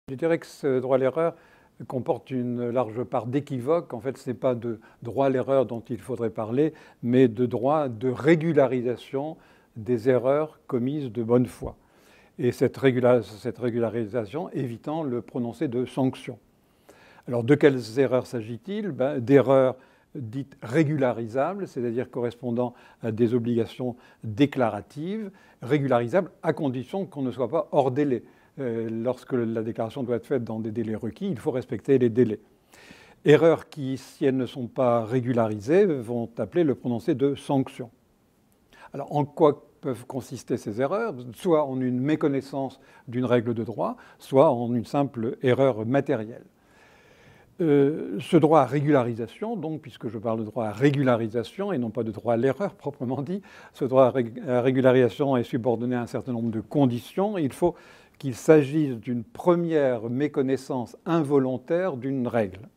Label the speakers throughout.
Speaker 1: Je dirais que ce droit à l'erreur comporte une large part d'équivoque. En fait, ce n'est pas de droit à l'erreur dont il faudrait parler, mais de droit de régularisation des erreurs commises de bonne foi. Et cette régularisation évitant le prononcé de sanctions. Alors, de quelles erreurs s'agit-il? D'erreurs dites régularisables, c'est-à-dire correspondant à des obligations déclaratives, régularisables à condition qu'on ne soit pas hors délai. Lorsque la déclaration doit être faite dans des délais requis, il faut respecter les délais. Erreurs qui, si elles ne sont pas régularisées, vont appeler le prononcé de sanction. Alors, en quoi peuvent consister ces erreurs? Soit en une méconnaissance d'une règle de droit, soit en une simple erreur matérielle. Ce droit à régularisation, donc, puisque je parle de droit à régularisation et non pas de droit à l'erreur proprement dit, ce droit à régularisation est subordonné à un certain nombre de conditions. Il faut qu'il s'agisse d'une première méconnaissance involontaire d'une règle.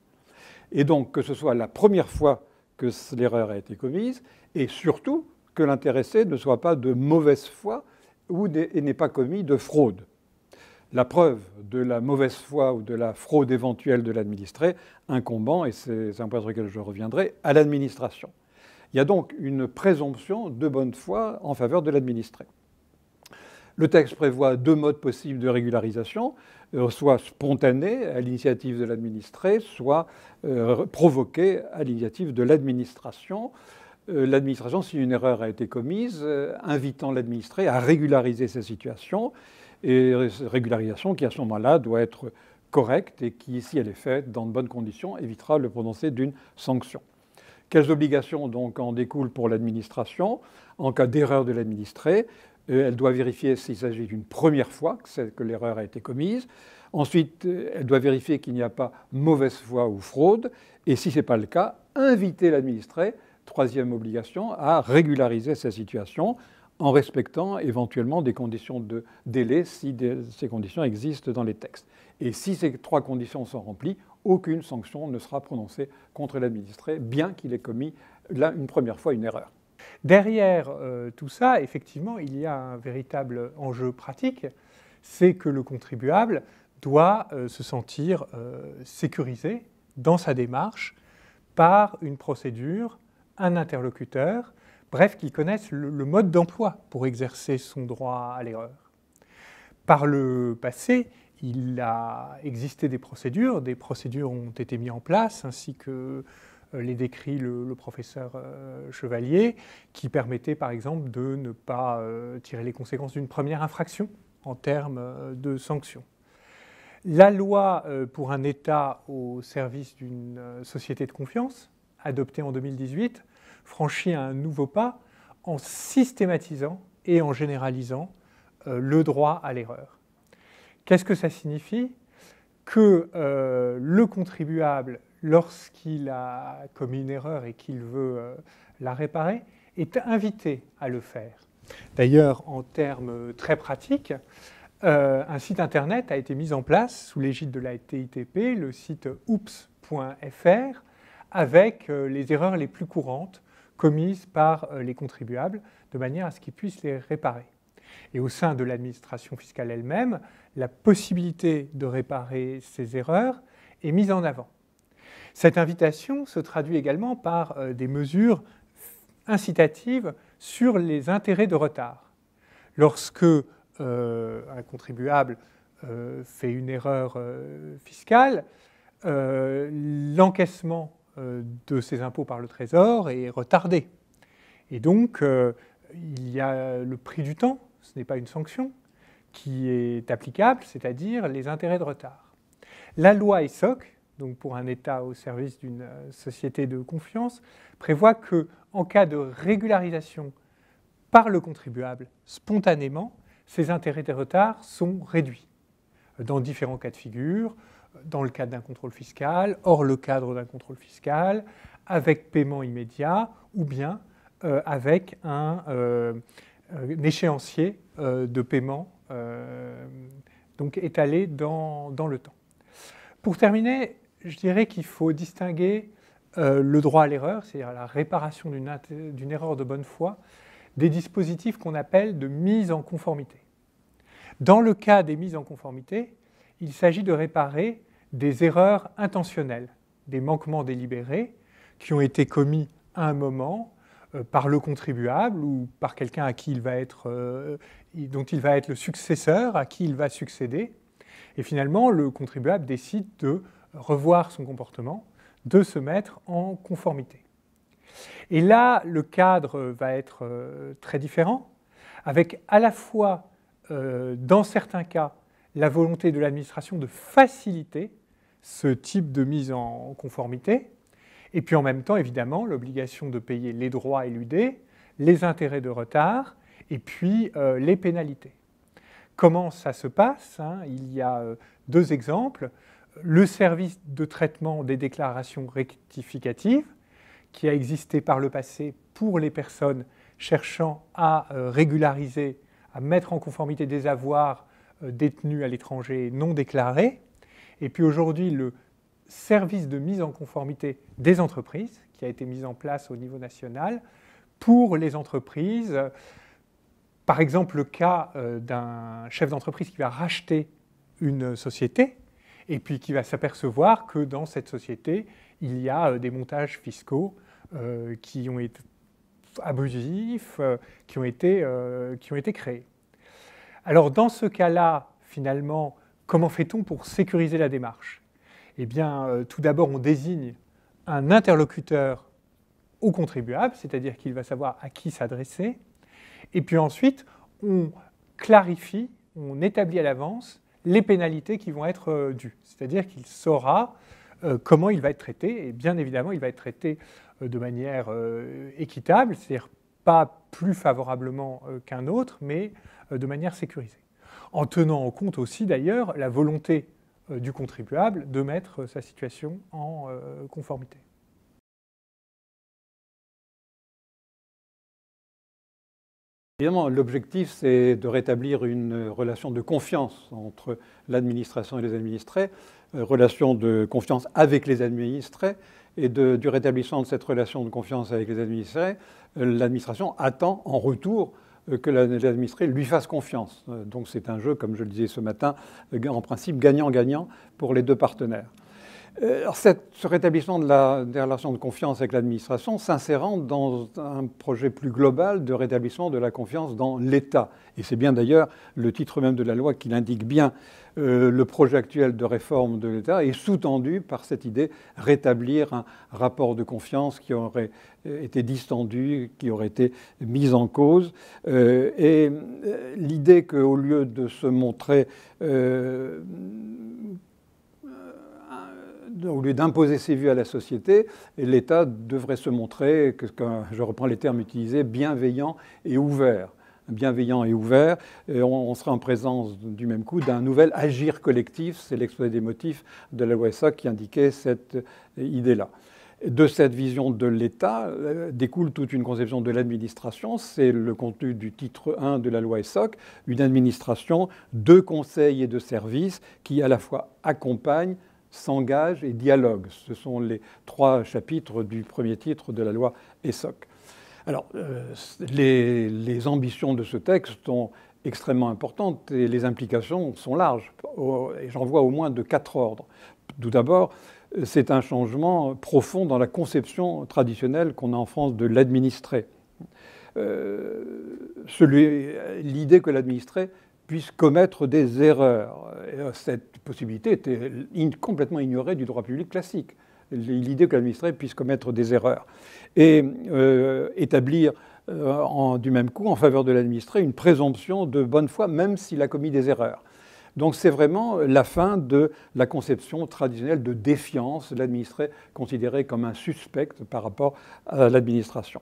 Speaker 1: Et donc que ce soit la première fois que l'erreur a été commise, et surtout que l'intéressé ne soit pas de mauvaise foi et n'ait pas commis de fraude. La preuve de la mauvaise foi ou de la fraude éventuelle de l'administré incombant, et c'est un point sur lequel je reviendrai, à l'administration. Il y a donc une présomption de bonne foi en faveur de l'administré. Le texte prévoit deux modes possibles de régularisation, soit spontanée à l'initiative de l'administré, soit provoquée à l'initiative de l'administration. L'administration, si une erreur a été commise, invitant l'administré à régulariser sa situation, et régularisation qui à ce moment-là doit être correcte et qui, si elle est faite dans de bonnes conditions, évitera le prononcé d'une sanction. Quelles obligations donc en découlent pour l'administration en cas d'erreur de l'administré? Elle doit vérifier s'il s'agit d'une première fois que l'erreur a été commise. Ensuite, elle doit vérifier qu'il n'y a pas mauvaise foi ou fraude. Et si ce n'est pas le cas, inviter l'administré, troisième obligation, à régulariser sa situation en respectant éventuellement des conditions de délai si ces conditions existent dans les textes. Et si ces trois conditions sont remplies, aucune sanction ne sera prononcée contre l'administré, bien qu'il ait commis là une première fois une erreur.
Speaker 2: Derrière tout ça, effectivement, il y a un véritable enjeu pratique, c'est que le contribuable doit se sentir sécurisé dans sa démarche par une procédure, un interlocuteur, bref, qu'il connaisse le mode d'emploi pour exercer son droit à l'erreur. Par le passé, il a existé des procédures ont été mises en place, ainsi que les décrit le professeur Chevalier, qui permettait par exemple de ne pas tirer les conséquences d'une première infraction en termes de sanctions. La loi pour un État au service d'une société de confiance, adoptée en 2018, franchit un nouveau pas en systématisant et en généralisant le droit à l'erreur. Qu'est-ce que ça signifie? Que le contribuable, lorsqu'il a commis une erreur et qu'il veut la réparer, est invité à le faire. D'ailleurs, en termes très pratiques, un site internet a été mis en place sous l'égide de la TITP, le site oops.fr, avec les erreurs les plus courantes commises par les contribuables, de manière à ce qu'ils puissent les réparer. Et au sein de l'administration fiscale elle-même, la possibilité de réparer ces erreurs est mise en avant. Cette invitation se traduit également par des mesures incitatives sur les intérêts de retard. Lorsque un contribuable fait une erreur fiscale, l'encaissement de ses impôts par le Trésor est retardé. Et donc, il y a le prix du temps, ce n'est pas une sanction, qui est applicable, c'est-à-dire les intérêts de retard. La loi ESSOC, donc pour un État au service d'une société de confiance, prévoit qu'en cas de régularisation par le contribuable spontanément, ces intérêts de retard sont réduits dans différents cas de figure, dans le cadre d'un contrôle fiscal, hors le cadre d'un contrôle fiscal, avec paiement immédiat ou bien avec un échéancier de paiement donc étalé dans le temps. Pour terminer, je dirais qu'il faut distinguer le droit à l'erreur, c'est-à-dire la réparation d'une erreur de bonne foi, des dispositifs qu'on appelle de mise en conformité. Dans le cas des mises en conformité, il s'agit de réparer des erreurs intentionnelles, des manquements délibérés qui ont été commis à un moment par le contribuable ou par quelqu'un à qui dont il va être le successeur, à qui il va succéder. Et finalement, le contribuable décide de revoir son comportement, de se mettre en conformité. Et là, le cadre va être très différent, avec à la fois, dans certains cas, la volonté de l'administration de faciliter ce type de mise en conformité, et puis en même temps, évidemment, l'obligation de payer les droits éludés, les intérêts de retard, et puis les pénalités. Comment ça se passe, hein? Il y a deux exemples. Le service de traitement des déclarations rectificatives, qui a existé par le passé pour les personnes cherchant à régulariser, à mettre en conformité des avoirs détenus à l'étranger non déclarés. Et puis aujourd'hui, le service de mise en conformité des entreprises, qui a été mis en place au niveau national pour les entreprises. Par exemple, le cas d'un chef d'entreprise qui va racheter une société et puis qui va s'apercevoir que dans cette société, il y a des montages fiscaux qui ont été abusifs, qui ont été créés. Alors, dans ce cas-là, finalement, comment fait-on pour sécuriser la démarche? Eh bien, tout d'abord, on désigne un interlocuteur au contribuable, c'est-à-dire qu'il va savoir à qui s'adresser. Et puis ensuite, on clarifie, on établit à l'avance les pénalités qui vont être dues. C'est-à-dire qu'il saura comment il va être traité. Et bien évidemment, il va être traité de manière équitable, c'est-à-dire pas plus favorablement qu'un autre, mais de manière sécurisée. En tenant en compte aussi d'ailleurs la volonté du contribuable de mettre sa situation en conformité.
Speaker 1: Évidemment, l'objectif, c'est de rétablir une relation de confiance entre l'administration et les administrés, relation de confiance avec les administrés, et du rétablissement de cette relation de confiance avec les administrés, l'administration attend en retour que l'administré lui fasse confiance. Donc c'est un jeu, comme je le disais ce matin, en principe gagnant-gagnant pour les deux partenaires. Alors ce rétablissement des relations de confiance avec l'administration s'insérant dans un projet plus global de rétablissement de la confiance dans l'État. Et c'est bien d'ailleurs le titre même de la loi qui l'indique bien. Le projet actuel de réforme de l'État est sous-tendu par cette idée rétablir un rapport de confiance qui aurait été distendu, qui aurait été mis en cause. Et l'idée qu'au lieu de se montrer au lieu d'imposer ses vues à la société, l'État devrait se montrer, je reprends les termes utilisés, bienveillant et ouvert. Bienveillant et ouvert, et on serait en présence du même coup d'un nouvel agir collectif, c'est l'exposé des motifs de la loi ESSOC qui indiquait cette idée-là. De cette vision de l'État découle toute une conception de l'administration, c'est le contenu du titre 1 de la loi ESSOC, une administration de conseils et de services qui à la fois accompagne, s'engage et dialogue. Ce sont les trois chapitres du premier titre de la loi ESSOC. Alors, les ambitions de ce texte sont extrêmement importantes et les implications sont larges. Et j'en vois au moins de 4 ordres. Tout d'abord, c'est un changement profond dans la conception traditionnelle qu'on a en France de l'administré. L'idée que l'administré puisse commettre des erreurs. Cette possibilité était complètement ignorée du droit public classique. L'idée que l'administré puisse commettre des erreurs. Et établir du même coup, en faveur de l'administré, une présomption de bonne foi, même s'il a commis des erreurs. Donc c'est vraiment la fin de la conception traditionnelle de défiance, l'administré considéré comme un suspect par rapport à l'administration.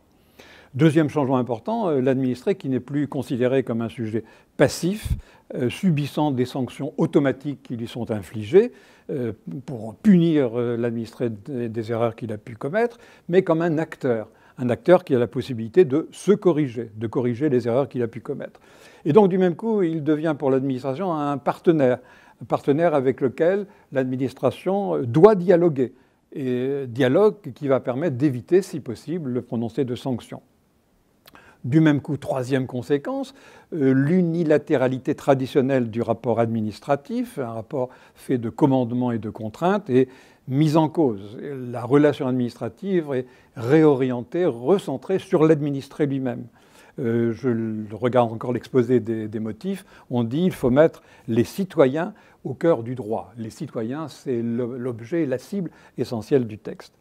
Speaker 1: Deuxième changement important, l'administré qui n'est plus considéré comme un sujet passif, subissant des sanctions automatiques qui lui sont infligées pour punir l'administré des erreurs qu'il a pu commettre, mais comme un acteur un acteur qui a la possibilité de se corriger, de corriger les erreurs qu'il a pu commettre. Et donc, du même coup, il devient pour l'administration un partenaire avec lequel l'administration doit dialoguer. Et dialogue qui va permettre d'éviter, si possible, le prononcé de sanctions. Du même coup, troisième conséquence, l'unilatéralité traditionnelle du rapport administratif, un rapport fait de commandements et de contraintes, est mise en cause. La relation administrative est réorientée, recentrée sur l'administré lui-même. Je regarde encore l'exposé des motifs, on dit qu'il faut mettre les citoyens au cœur du droit. Les citoyens, c'est l'objet, la cible essentielle du texte.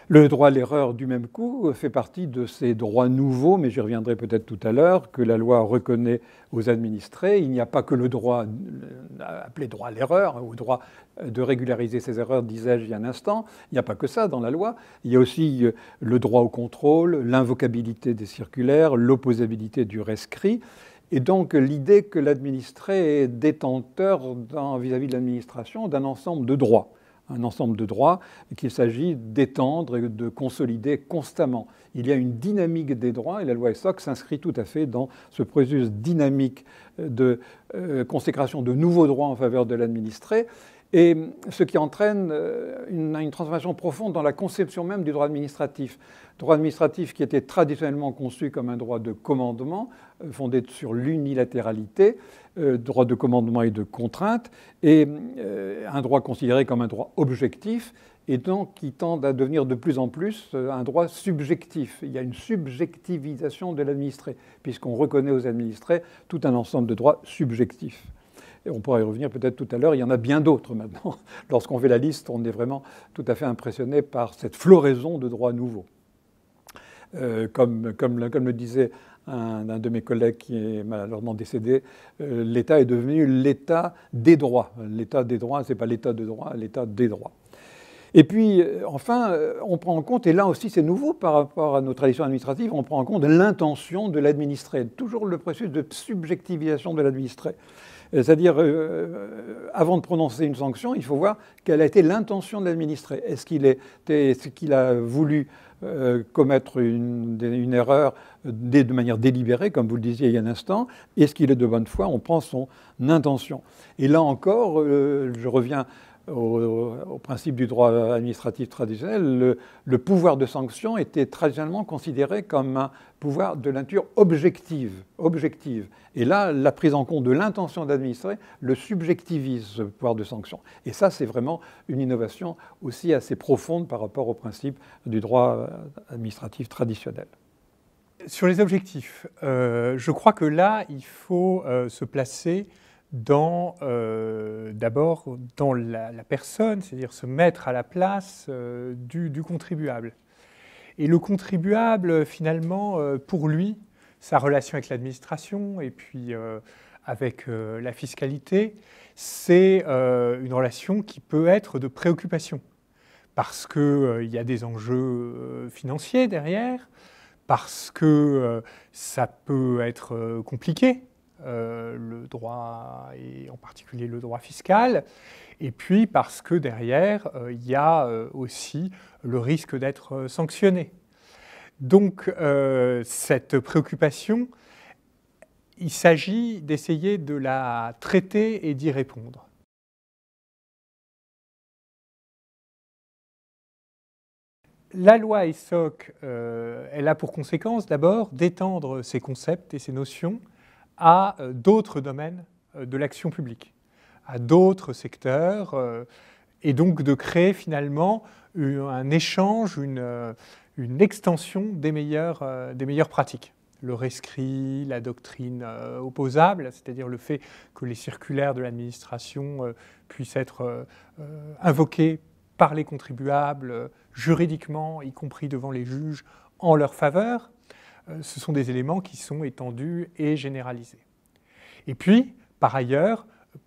Speaker 1: Le droit à l'erreur, du même coup, fait partie de ces droits nouveaux, mais j'y reviendrai peut-être tout à l'heure, que la loi reconnaît aux administrés. Il n'y a pas que le droit appelé droit à l'erreur, ou droit de régulariser ses erreurs, disais-je il y a un instant. Il n'y a pas que ça dans la loi. Il y a aussi le droit au contrôle, l'invocabilité des circulaires, l'opposabilité du rescrit. Et donc l'idée que l'administré est détenteur vis-à-vis de l'administration d'un ensemble de droits. Un ensemble de droits qu'il s'agit d'étendre et de consolider constamment. Il y a une dynamique des droits et la loi ESSOC s'inscrit tout à fait dans ce processus dynamique de consécration de nouveaux droits en faveur de l'administré, et ce qui entraîne une transformation profonde dans la conception même du droit administratif. Droit administratif qui était traditionnellement conçu comme un droit de commandement, fondé sur l'unilatéralité, droit de commandement et de contrainte, et un droit considéré comme un droit objectif, et donc qui tend à devenir de plus en plus un droit subjectif. Il y a une subjectivisation de l'administré, puisqu'on reconnaît aux administrés tout un ensemble de droits subjectifs. Et on pourra y revenir peut-être tout à l'heure, il y en a bien d'autres maintenant. Lorsqu'on fait la liste, on est vraiment tout à fait impressionné par cette floraison de droits nouveaux. Comme le disait un de mes collègues qui est malheureusement décédé, l'État est devenu l'État des droits. L'État des droits, ce n'est pas l'État de droit, l'État des droits. Et puis, enfin, on prend en compte, et là aussi c'est nouveau par rapport à nos traditions administratives, on prend en compte l'intention de l'administré, toujours le processus de subjectivisation de l'administré. C'est-à-dire, avant de prononcer une sanction, il faut voir quelle a été l'intention de l'administré. Est-ce qu'il a voulu commettre une erreur de manière délibérée, comme vous le disiez il y a un instant? Est-ce qu'il est de bonne foi? On prend son intention. Et là encore, je reviens au principe du droit administratif traditionnel, le pouvoir de sanction était traditionnellement considéré comme un pouvoir de nature objective. Et là, la prise en compte de l'intention d'administrer le subjectivise, ce pouvoir de sanction. Et ça, c'est vraiment une innovation aussi assez profonde par rapport au principe du droit administratif traditionnel.
Speaker 2: Sur les objectifs, je crois que là, il faut se placer d'abord dans la personne, c'est-à-dire se mettre à la place du contribuable. Et le contribuable, finalement, pour lui, sa relation avec l'administration et puis avec la fiscalité, c'est une relation qui peut être de préoccupation, parce qu'il y a des enjeux financiers derrière, parce que ça peut être compliqué, le droit et en particulier le droit fiscal, et puis parce que derrière, il y a aussi le risque d'être sanctionné. Donc cette préoccupation, il s'agit d'essayer de la traiter et d'y répondre. La loi ESSOC, elle a pour conséquence d'abord d'étendre ces concepts et ces notions à d'autres domaines de l'action publique, à d'autres secteurs, et donc de créer finalement un échange, une extension des meilleures pratiques. Le rescrit, la doctrine opposable, c'est-à-dire le fait que les circulaires de l'administration puissent être invoqués par les contribuables juridiquement, y compris devant les juges, en leur faveur. Ce sont des éléments qui sont étendus et généralisés. Et puis, par ailleurs,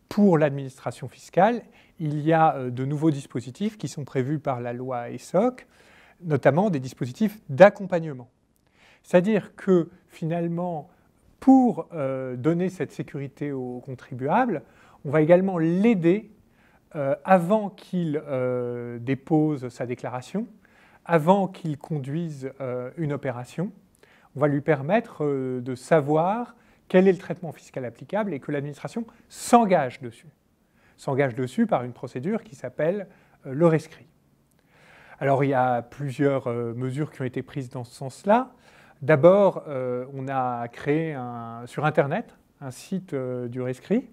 Speaker 2: pour l'administration fiscale, il y a de nouveaux dispositifs qui sont prévus par la loi ESSOC, notamment des dispositifs d'accompagnement. C'est-à-dire que, finalement, pour donner cette sécurité aux contribuables, on va également l'aider avant qu'il dépose sa déclaration avant qu'il conduise une opération, on va lui permettre de savoir quel est le traitement fiscal applicable et que l'administration s'engage dessus. S'engage dessus par une procédure qui s'appelle le rescrit. Alors il y a plusieurs mesures qui ont été prises dans ce sens-là. D'abord, on a créé sur Internet un site du rescrit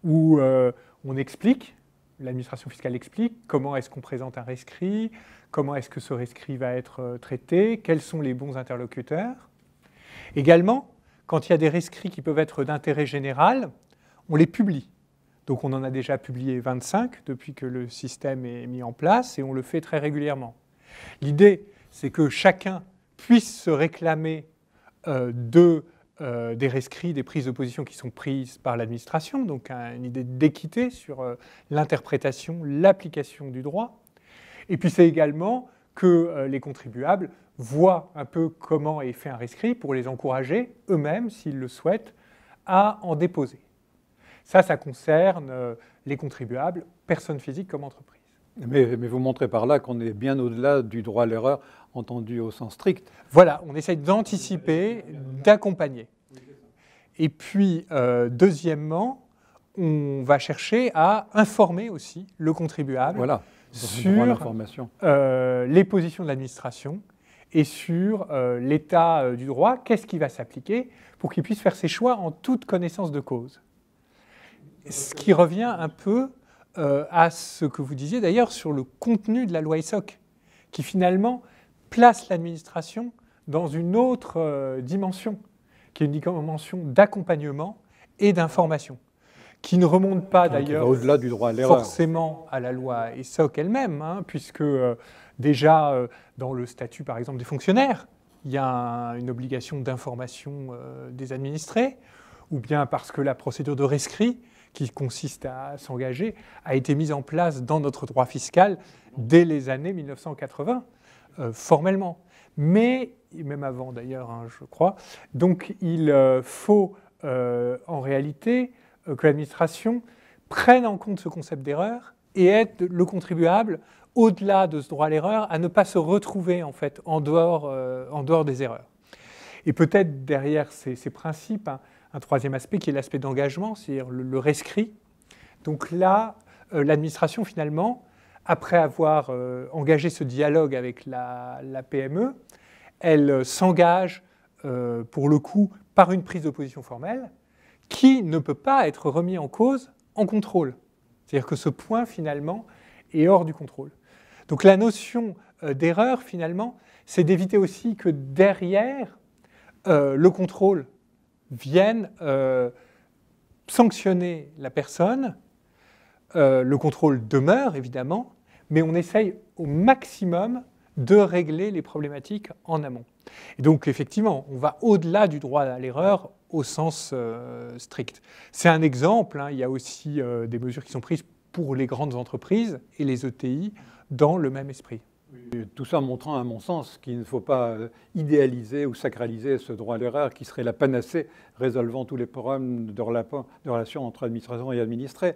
Speaker 2: où on explique, l'administration fiscale explique comment est-ce qu'on présente un rescrit, comment est-ce que ce rescrit va être traité, quels sont les bons interlocuteurs. Également, quand il y a des rescrits qui peuvent être d'intérêt général, on les publie. Donc on en a déjà publié 25 depuis que le système est mis en place et on le fait très régulièrement. L'idée, c'est que chacun puisse se réclamer des rescrits, des prises de position qui sont prises par l'administration, donc une idée d'équité sur l'interprétation, l'application du droit. Et puis c'est également que les contribuables voient un peu comment est fait un rescrit pour les encourager eux-mêmes, s'ils le souhaitent, à en déposer. Ça concerne les contribuables, personnes physiques comme entreprises.
Speaker 1: Mais vous montrez par là qu'on est bien au-delà du droit à l'erreur entendu au sens strict.
Speaker 2: Voilà, on essaye d'anticiper, d'accompagner. Et puis, deuxièmement, on va chercher à informer aussi le contribuable sur les positions de l'administration et sur l'état du droit, qu'est-ce qui va s'appliquer pour qu'il puisse faire ses choix en toute connaissance de cause. Ce qui revient un peu à ce que vous disiez d'ailleurs sur le contenu de la loi ESSOC, qui finalement place l'administration dans une autre dimension, qui est une dimension d'accompagnement et d'information, qui ne remonte pas d'ailleurs
Speaker 1: au-delà du droit à l'erreur
Speaker 2: forcément à la loi ESSOC elle-même, puisque déjà dans le statut par exemple des fonctionnaires, il y a une obligation d'information des administrés, ou bien parce que la procédure de rescrit, qui consiste à s'engager, a été mise en place dans notre droit fiscal dès les années 1980, formellement. Mais, même avant d'ailleurs, je crois, donc il faut en réalité que l'administration prenne en compte ce concept d'erreur et aide le contribuable, au-delà de ce droit à l'erreur, à ne pas se retrouver en fait en dehors des erreurs. Et peut-être derrière ces principes, un troisième aspect qui est l'aspect d'engagement, c'est-à-dire le rescrit. Donc là, l'administration finalement, après avoir engagé ce dialogue avec la PME, elle s'engage pour le coup par une prise de position formelle qui ne peut pas être remis en cause en contrôle. C'est-à-dire que ce point finalement est hors du contrôle. Donc la notion d'erreur finalement, c'est d'éviter aussi que derrière le contrôle vienne sanctionner la personne. Le contrôle demeure évidemment, mais on essaye au maximum de régler les problématiques en amont. Et donc effectivement, on va au-delà du droit à l'erreur au sens strict. C'est un exemple, il y a aussi des mesures qui sont prises pour les grandes entreprises et les ETI dans le même esprit.
Speaker 1: Tout ça montrant, à mon sens, qu'il ne faut pas idéaliser ou sacraliser ce droit à l'erreur qui serait la panacée résolvant tous les problèmes de relation entre administration et administré.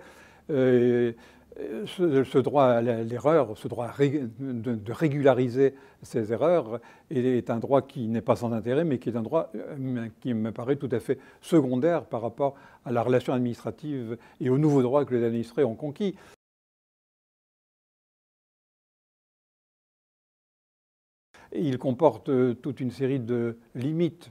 Speaker 1: Ce droit à l'erreur, ce droit de régulariser ces erreurs est un droit qui n'est pas sans intérêt, mais qui est un droit qui me paraît tout à fait secondaire par rapport à la relation administrative et aux nouveaux droits que les administrés ont conquis. Il comporte toute une série de limites.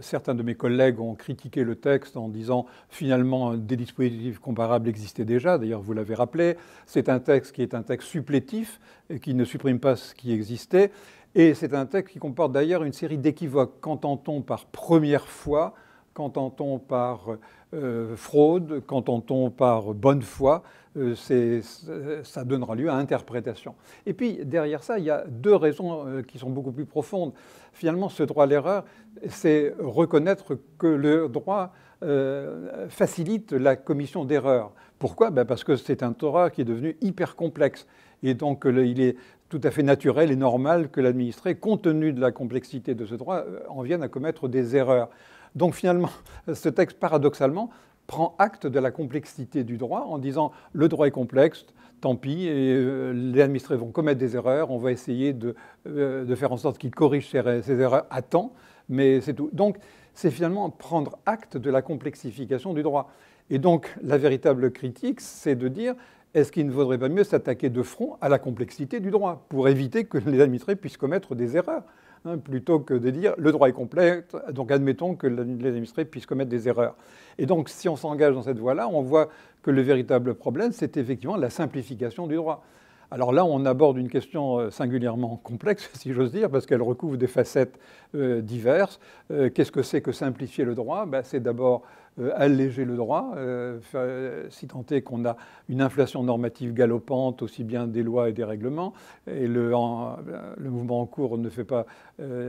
Speaker 1: Certains de mes collègues ont critiqué le texte en disant finalement des dispositifs comparables existaient déjà. D'ailleurs, vous l'avez rappelé. C'est un texte qui est un texte supplétif et qui ne supprime pas ce qui existait. Et c'est un texte qui comporte d'ailleurs une série d'équivoques. Qu'entend-on par première fois? Qu'entend-on par fraude? Qu'entend-on par bonne foi? Ça donnera lieu à interprétation. Et puis, derrière ça, il y a deux raisons qui sont beaucoup plus profondes. Finalement, ce droit à l'erreur, c'est reconnaître que le droit facilite la commission d'erreurs. Pourquoi? Parce que c'est un droit qui est devenu hyper complexe. Et donc, il est tout à fait naturel et normal que l'administré, compte tenu de la complexité de ce droit, en vienne à commettre des erreurs. Donc, finalement, ce texte, paradoxalement, prend acte de la complexité du droit en disant le droit est complexe, tant pis, et les administrés vont commettre des erreurs, on va essayer de faire en sorte qu'ils corrigent ces erreurs à temps, mais c'est tout. Donc, c'est finalement prendre acte de la complexification du droit. Et donc, la véritable critique, c'est de dire, est-ce qu'il ne vaudrait pas mieux s'attaquer de front à la complexité du droit, pour éviter que les administrés puissent commettre des erreurs, hein, plutôt que de dire, le droit est complexe, donc admettons que les administrés puissent commettre des erreurs. Et donc, si on s'engage dans cette voie-là, on voit que le véritable problème, c'est effectivement la simplification du droit. Alors là, on aborde une question singulièrement complexe, si j'ose dire, parce qu'elle recouvre des facettes diverses. Qu'est-ce que c'est que simplifier le droit? C'est d'abord alléger le droit, si tant est qu'on a une inflation normative galopante, aussi bien des lois et des règlements, et le mouvement en cours ne fait pas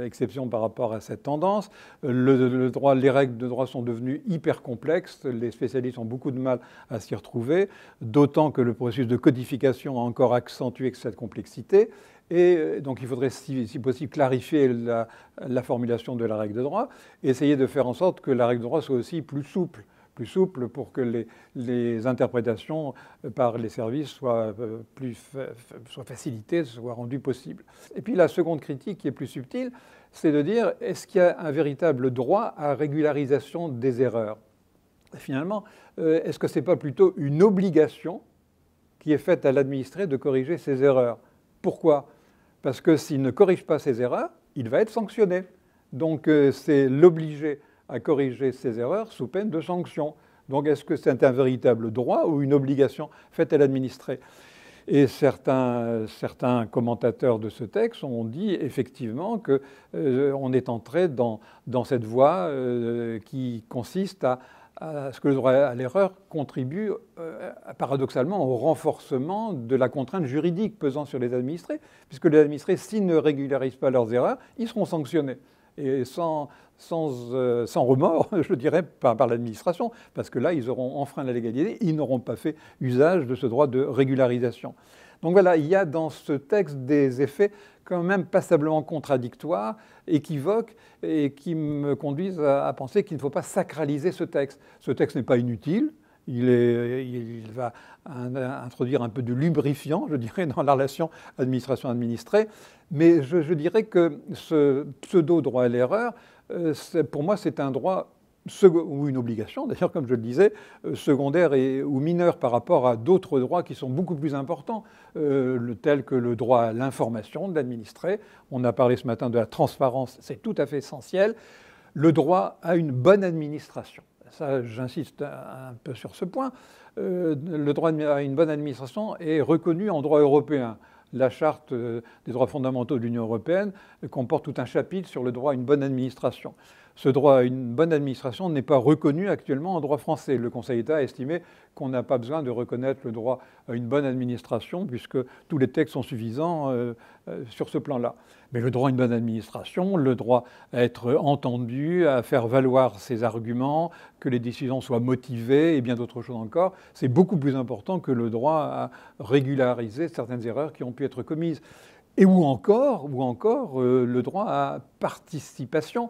Speaker 1: exception par rapport à cette tendance. Les règles de droit sont devenues hyper complexes, les spécialistes ont beaucoup de mal à s'y retrouver, d'autant que le processus de codification a encore accentué cette complexité. Et donc il faudrait, si possible, clarifier la formulation de la règle de droit, et essayer de faire en sorte que la règle de droit soit aussi plus souple pour que les interprétations par les services soient facilitées, soient rendues possibles. Et puis la seconde critique, qui est plus subtile, c'est de dire, est-ce qu'il y a un véritable droit à régularisation des erreurs? Et finalement, est-ce que ce n'est pas plutôt une obligation qui est faite à l'administré de corriger ses erreurs? Pourquoi? Parce que s'il ne corrige pas ses erreurs, il va être sanctionné. Donc c'est l'obliger à corriger ses erreurs sous peine de sanction. Donc est-ce que c'est un véritable droit ou une obligation faite à l'administré? Et certains commentateurs de ce texte ont dit effectivement qu'on est entré dans cette voie qui consiste à ce que le droit à l'erreur contribue paradoxalement au renforcement de la contrainte juridique pesant sur les administrés, puisque les administrés, s'ils ne régularisent pas leurs erreurs, ils seront sanctionnés. Et sans remords, je dirais, par l'administration, parce que là, ils auront enfreint la légalité, ils n'auront pas fait usage de ce droit de régularisation. Donc voilà, il y a dans ce texte des effets quand même passablement contradictoires, équivoques, et qui me conduisent à penser qu'il ne faut pas sacraliser ce texte. Ce texte n'est pas inutile, il va introduire un peu de lubrifiant, je dirais, dans la relation administration-administré, mais je dirais que ce pseudo-droit à l'erreur, pour moi, c'est un droit ou une obligation, d'ailleurs, comme je le disais, secondaire ou mineure par rapport à d'autres droits qui sont beaucoup plus importants, tels que le droit à l'information de l'administré. On a parlé ce matin de la transparence, c'est tout à fait essentiel. Le droit à une bonne administration. Ça, j'insiste un peu sur ce point. Le droit à une bonne administration est reconnu en droit européen. La Charte des droits fondamentaux de l'Union européenne comporte tout un chapitre sur le droit à une bonne administration. Ce droit à une bonne administration n'est pas reconnu actuellement en droit français. Le Conseil d'État a estimé qu'on n'a pas besoin de reconnaître le droit à une bonne administration puisque tous les textes sont suffisants sur ce plan-là. Mais le droit à une bonne administration, le droit à être entendu, à faire valoir ses arguments, que les décisions soient motivées et bien d'autres choses encore, c'est beaucoup plus important que le droit à régulariser certaines erreurs qui ont pu être commises. Et ou encore le droit à participation.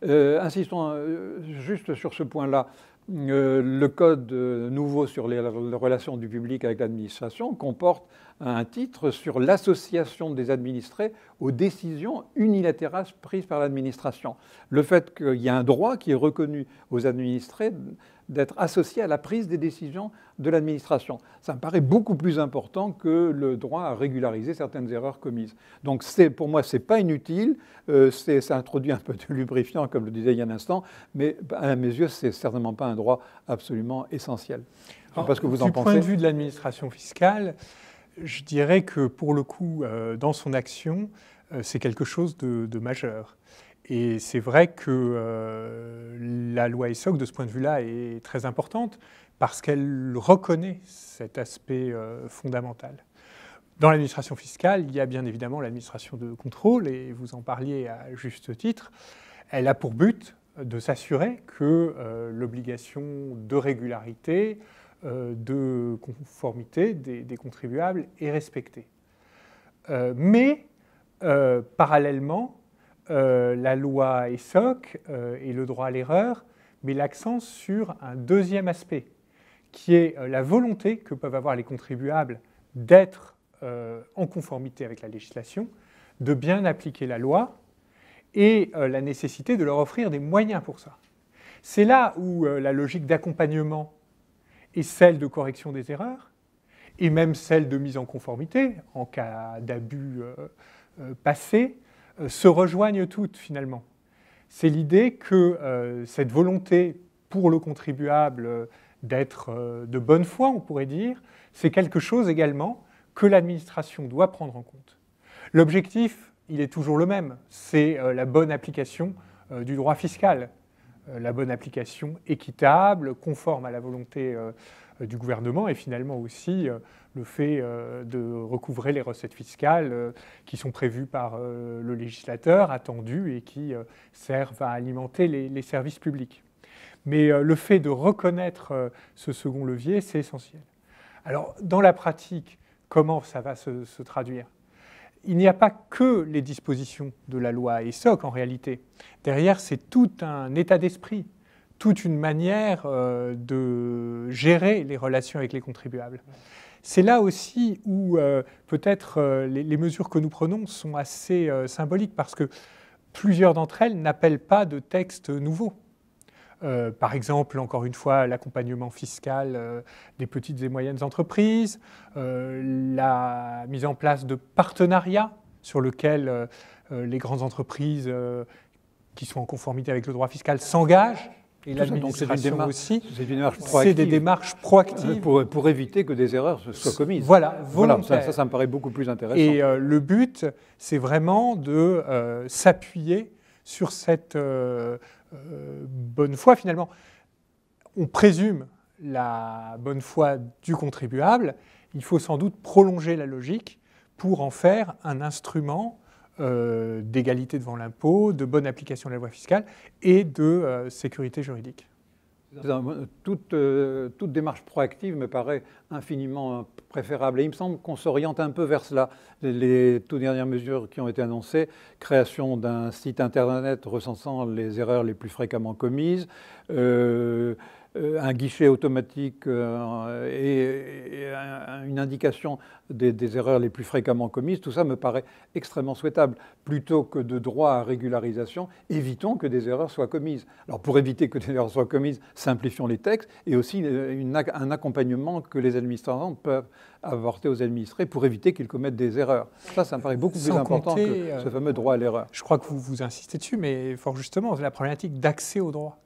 Speaker 1: Insistons juste sur ce point-là. Le code nouveau sur les relations du public avec l'administration comporte un titre sur l'association des administrés aux décisions unilatérales prises par l'administration. Le fait qu'il y a un droit qui est reconnu aux administrés d'être associés à la prise des décisions de l'administration. Ça me paraît beaucoup plus important que le droit à régulariser certaines erreurs commises. Donc pour moi, ce n'est pas inutile, ça introduit un peu de lubrifiant, comme le disait il y a un instant, mais à mes yeux, ce n'est certainement pas un droit absolument essentiel. Je ne sais pas ce que vous en pensez.
Speaker 2: Du point de vue de l'administration fiscale, je dirais que pour le coup, dans son action, c'est quelque chose de majeur. Et c'est vrai que la loi ESSOC, de ce point de vue-là, est très importante parce qu'elle reconnaît cet aspect fondamental. Dans l'administration fiscale, il y a bien évidemment l'administration de contrôle, et vous en parliez à juste titre. Elle a pour but de s'assurer que l'obligation de régularité, de conformité des contribuables est respectée. Mais parallèlement, la loi ESSOC et le droit à l'erreur met l'accent sur un deuxième aspect, qui est la volonté que peuvent avoir les contribuables d'être en conformité avec la législation, de bien appliquer la loi et la nécessité de leur offrir des moyens pour ça. C'est là où la logique d'accompagnement et celle de correction des erreurs, et même celle de mise en conformité en cas d'abus passé, se rejoignent toutes finalement. C'est l'idée que cette volonté pour le contribuable d'être de bonne foi, on pourrait dire, c'est quelque chose également que l'administration doit prendre en compte. L'objectif, il est toujours le même, c'est la bonne application du droit fiscal, la bonne application équitable, conforme à la volonté du gouvernement et finalement aussi le fait de recouvrer les recettes fiscales qui sont prévues par le législateur, attendues et qui servent à alimenter les services publics. Mais le fait de reconnaître ce second levier, c'est essentiel. Alors, dans la pratique, comment ça va se traduire ? Il n'y a pas que les dispositions de la loi ESSOC en réalité. Derrière, c'est tout un état d'esprit, toute une manière de gérer les relations avec les contribuables. C'est là aussi où peut-être les mesures que nous prenons sont assez symboliques parce que plusieurs d'entre elles n'appellent pas de texte nouveau. Par exemple, encore une fois, l'accompagnement fiscal des petites et moyennes entreprises, la mise en place de partenariats sur lesquels les grandes entreprises qui sont en conformité avec le droit fiscal s'engagent, et l'administration aussi. C'est des démarches proactives.
Speaker 1: Pour éviter que des erreurs soient commises.
Speaker 2: Voilà,
Speaker 1: ça me paraît beaucoup plus intéressant.
Speaker 2: Et le but, c'est vraiment de s'appuyer sur cette bonne foi, finalement. On présume la bonne foi du contribuable. Il faut sans doute prolonger la logique pour en faire un instrument d'égalité devant l'impôt, de bonne application de la loi fiscale et de sécurité juridique.
Speaker 1: Toute démarche proactive me paraît infiniment préférable. Et il me semble qu'on s'oriente un peu vers cela. Les toutes dernières mesures qui ont été annoncées, création d'un site internet recensant les erreurs les plus fréquemment commises, un guichet automatique et une indication des erreurs les plus fréquemment commises, tout ça me paraît extrêmement souhaitable. Plutôt que de droit à régularisation, évitons que des erreurs soient commises. Alors pour éviter que des erreurs soient commises, simplifions les textes et aussi un accompagnement que les administrants peuvent apporter aux administrés pour éviter qu'ils commettent des erreurs. Ça me paraît beaucoup plus important que ce fameux droit à l'erreur.
Speaker 2: Je crois que vous insistez dessus, mais fort justement, c'est la problématique d'accès au droit.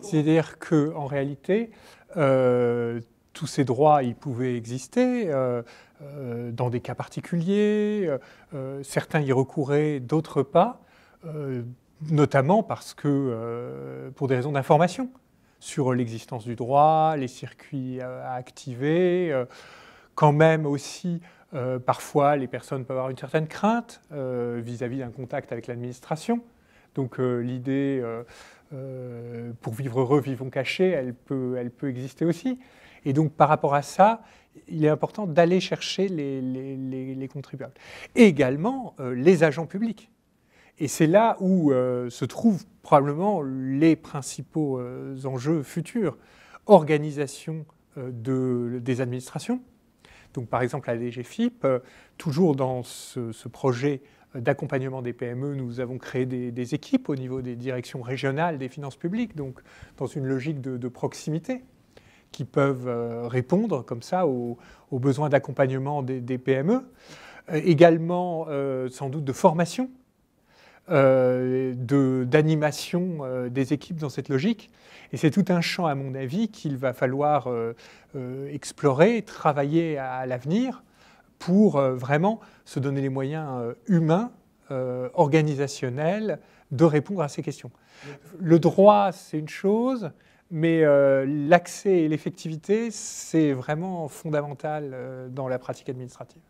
Speaker 2: C'est-à-dire qu'en réalité, tous ces droits, ils pouvaient exister dans des cas particuliers. Certains y recouraient, d'autres pas, notamment parce que, pour des raisons d'information sur l'existence du droit, les circuits à activer. Quand même aussi, parfois, les personnes peuvent avoir une certaine crainte vis-à-vis d'un contact avec l'administration. Donc l'idée, pour vivre heureux, vivons cachés, elle peut exister aussi. Et donc par rapport à ça, il est important d'aller chercher les contribuables. Et également les agents publics. Et c'est là où se trouvent probablement les principaux enjeux futurs. Organisation des administrations. Donc par exemple la DGFiP, toujours dans ce projet d'accompagnement des PME, nous avons créé des équipes au niveau des directions régionales des finances publiques, donc dans une logique de proximité, qui peuvent répondre comme ça aux besoins d'accompagnement des PME. Également, sans doute, de formation, d'animation des équipes dans cette logique. Et c'est tout un champ, à mon avis, qu'il va falloir explorer, travailler à l'avenir pour vraiment se donner les moyens humains, organisationnels, de répondre à ces questions. Le droit, c'est une chose, mais l'accès et l'effectivité, c'est vraiment fondamental dans la pratique administrative.